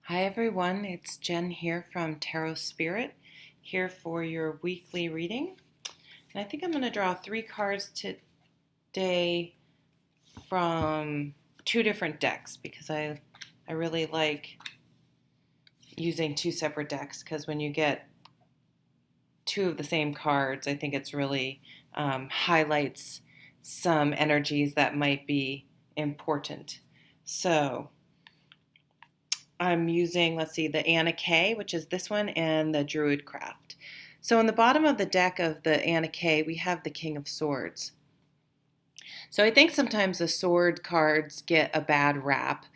Hi everyone, it's Jen here from Tarot Spirit, here for your weekly reading. And I think I'm going to draw 3 cards today from 2 different decks because I really like using 2 separate decks because when you get 2 of the same cards, I think it's really highlights some energies that might be important. So I'm using, let's see, the Anna K, which is this one, and the Druid Craft. So in the bottom of the deck of the Anna K, we have the King of Swords. So I think sometimes the sword cards get a bad rap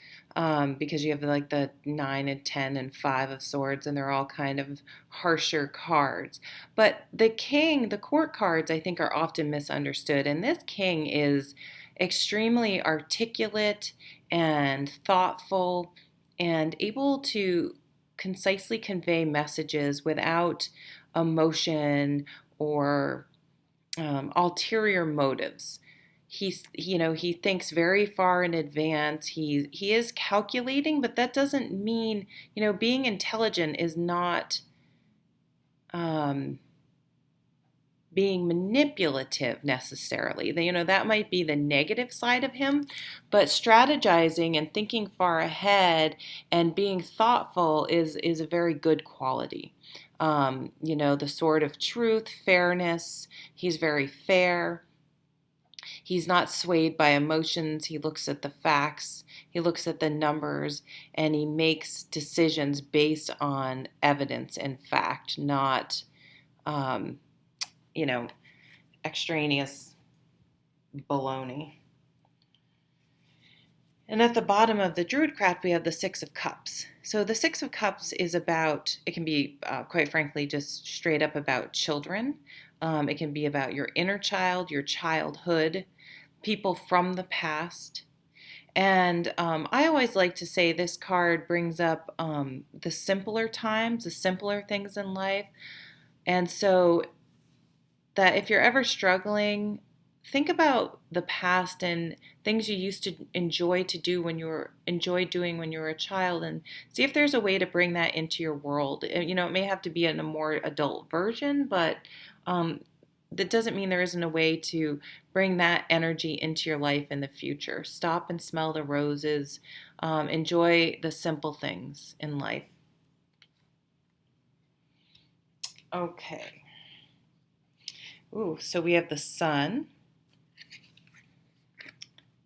because you have like the 9 and 10 and 5 of swords, and they're all kind of harsher cards. But the king, the court cards, I think are often misunderstood. And this king is extremely articulate and thoughtful and able to concisely convey messages without emotion or ulterior motives. He thinks very far in advance. He is calculating, but that doesn't mean, being intelligent is not um, being manipulative necessarily. That might be the negative side of him, but strategizing and thinking far ahead and being thoughtful is a very good quality. The sword of truth, fairness. He's very fair. He's not swayed by emotions. He looks at the facts, he looks at the numbers, and he makes decisions based on evidence and fact, not, um, you know, extraneous baloney. And at the bottom of the Druid craft, we have the Six of Cups. So the Six of Cups is about, it can be, quite frankly, just straight up about children. It can be about your inner child, your childhood, people from the past. And I always like to say this card brings up the simpler times, the simpler things in life. And so that if you're ever struggling, think about the past and things you used to enjoy doing when you were a child, and see if there's a way to bring that into your world. It may have to be in a more adult version, but that doesn't mean there isn't a way to bring that energy into your life in the future. Stop and smell the roses. Enjoy the simple things in life. Okay. Ooh, so we have the Sun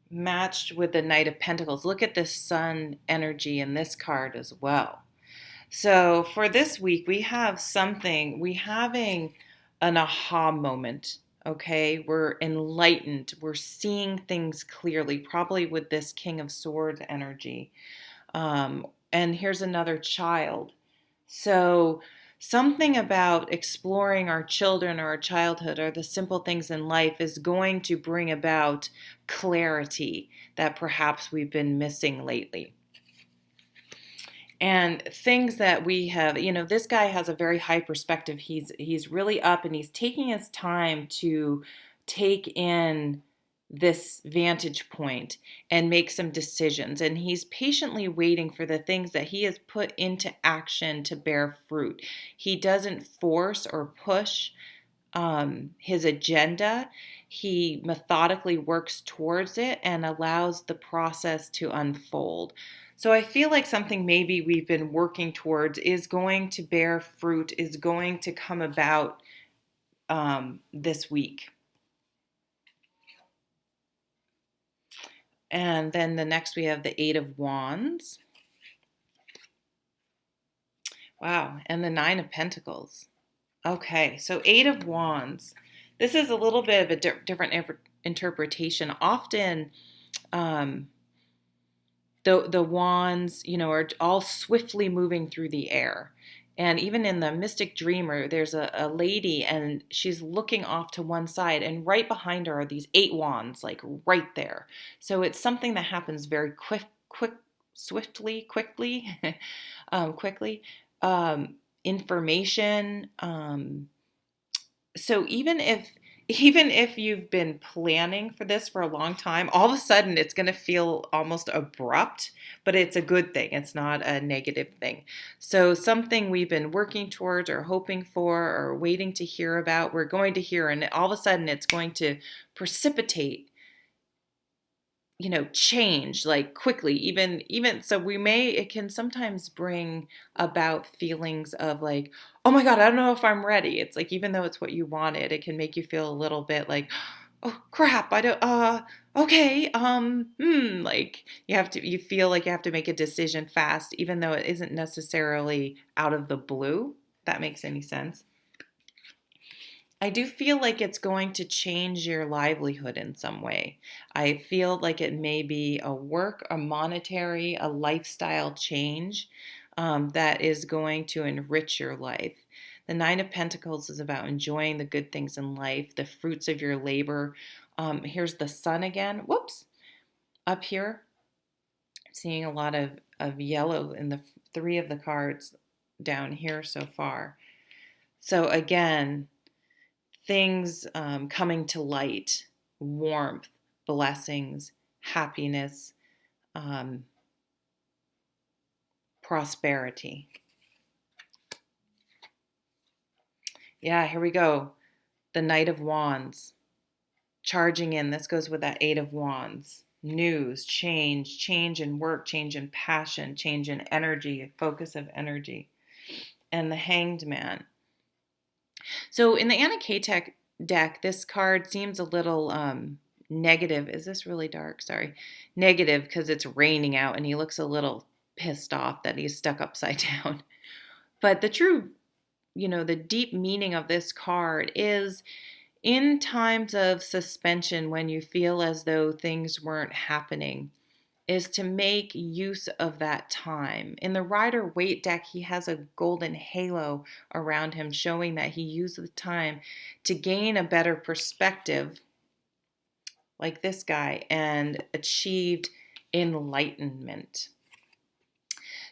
matched with the Knight of Pentacles. Look at this Sun energy in this card as well. So for this week, we having an aha moment. Okay, we're enlightened. We're seeing things clearly, probably with this King of Swords energy. And here's another child. So something about exploring our children or our childhood or the simple things in life is going to bring about clarity that perhaps we've been missing lately. And things that we have, this guy has a very high perspective. He's really up, and he's taking his time to take in this vantage point and make some decisions. And he's patiently waiting for the things that he has put into action to bear fruit. He doesn't force or push his agenda. He methodically works towards it and allows the process to unfold. So I feel like something maybe we've been working towards is going to bear fruit, is going to come about this week. And then the next we have the Eight of Wands. Wow, and the Nine of Pentacles. Okay, so Eight of Wands. This is a little bit of a different interpretation. Often, the wands, are all swiftly moving through the air. And even in the Mystic Dreamer, there's a lady, and she's looking off to one side, and right behind her are these 8 wands, like right there. So it's something that happens very swiftly, quickly, quickly. Information. So even if even if you've been planning for this for a long time, all of a sudden it's going to feel almost abrupt, but it's a good thing. It's not a negative thing. So something we've been working towards or hoping for or waiting to hear about, we're going to hear, and all of a sudden it's going to precipitate, change like quickly. Even so, it can sometimes bring about feelings of like, oh my god, I don't know if I'm ready. It's like, even though it's what you wanted, it can make you feel a little bit like, oh crap, I don't okay, like you feel like you have to make a decision fast, even though it isn't necessarily out of the blue. If that makes any sense. I do feel like it's going to change your livelihood in some way. I feel like it may be a work, a monetary, a lifestyle change that is going to enrich your life. The Nine of Pentacles is about enjoying the good things in life, the fruits of your labor. Here's the sun again. Whoops. Up here, seeing a lot of yellow in the three of the cards down here so far. So again, things coming to light, warmth, blessings, happiness, prosperity. Yeah, here we go. The Knight of Wands, charging in. This goes with that Eight of Wands. News, change in work, change in passion, change in energy, focus of energy. And the Hanged Man. So in the Anna K deck, this card seems a little negative. Is this really dark? Sorry. Negative because it's raining out and he looks a little pissed off that he's stuck upside down. But the true, the deep meaning of this card is in times of suspension when you feel as though things weren't happening, is to make use of that time. In the Rider-Waite deck, he has a golden halo around him showing that he used the time to gain a better perspective, like this guy, and achieved enlightenment.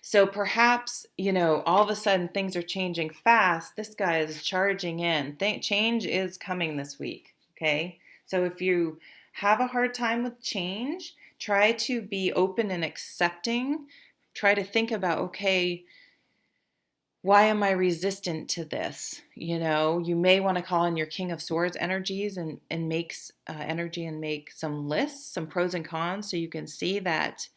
So perhaps, all of a sudden things are changing fast. This guy is charging in. Change is coming this week, okay? So if you have a hard time with change, try to be open and accepting. Try to think about, okay, why am I resistant to this? You may want to call in your King of Swords energies and make energy and make some lists, some pros and cons, so you can see that,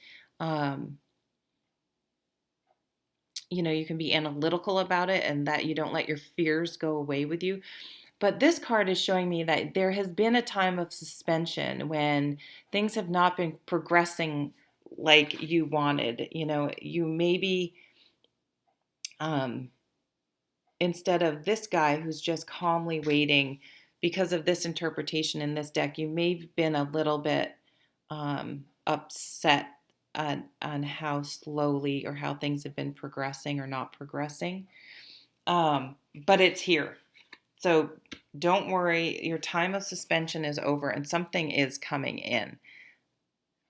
you can be analytical about it and that you don't let your fears go away with you. But this card is showing me that there has been a time of suspension when things have not been progressing like you wanted. You maybe, instead of this guy who's just calmly waiting, because of this interpretation in this deck, you may have been a little bit upset on how slowly or how things have been progressing or not progressing. But it's here. So don't worry, your time of suspension is over and something is coming in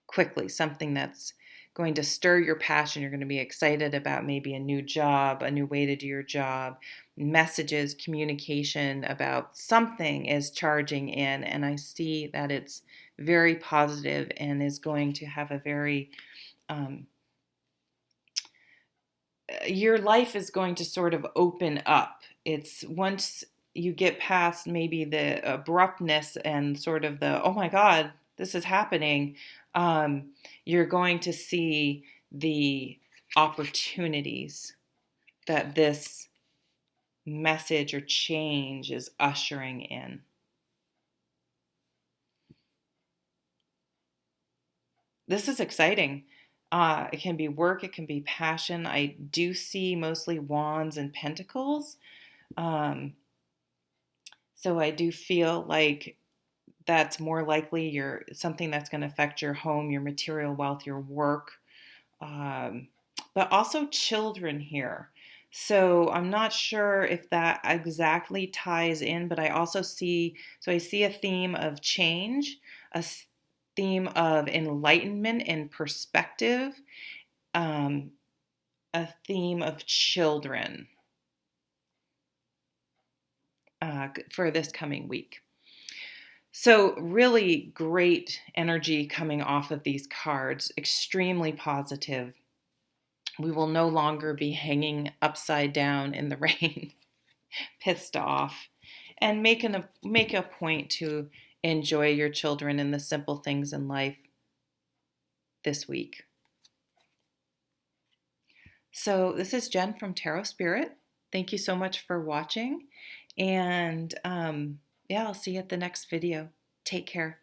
quickly, something that's going to stir your passion. You're going to be excited about maybe a new job, a new way to do your job, messages, communication about something is charging in. And I see that it's very positive and is going to have a very, your life is going to sort of open up. It's once you get past maybe the abruptness and sort of the, oh my God, this is happening, you're going to see the opportunities that this message or change is ushering in. This is exciting. It can be work, it can be passion. I do see mostly wands and pentacles. So I do feel like that's more likely something that's going to affect your home, your material wealth, your work, but also children here. So I'm not sure if that exactly ties in, but I also see a theme of change, a theme of enlightenment and perspective, a theme of children for this coming week. So really great energy coming off of these cards, extremely positive. We will no longer be hanging upside down in the rain, pissed off, and make a point to enjoy your children and the simple things in life this week. So this is Jen from Tarot Spirit. Thank you so much for watching, and yeah, I'll see you at the next video. Take care.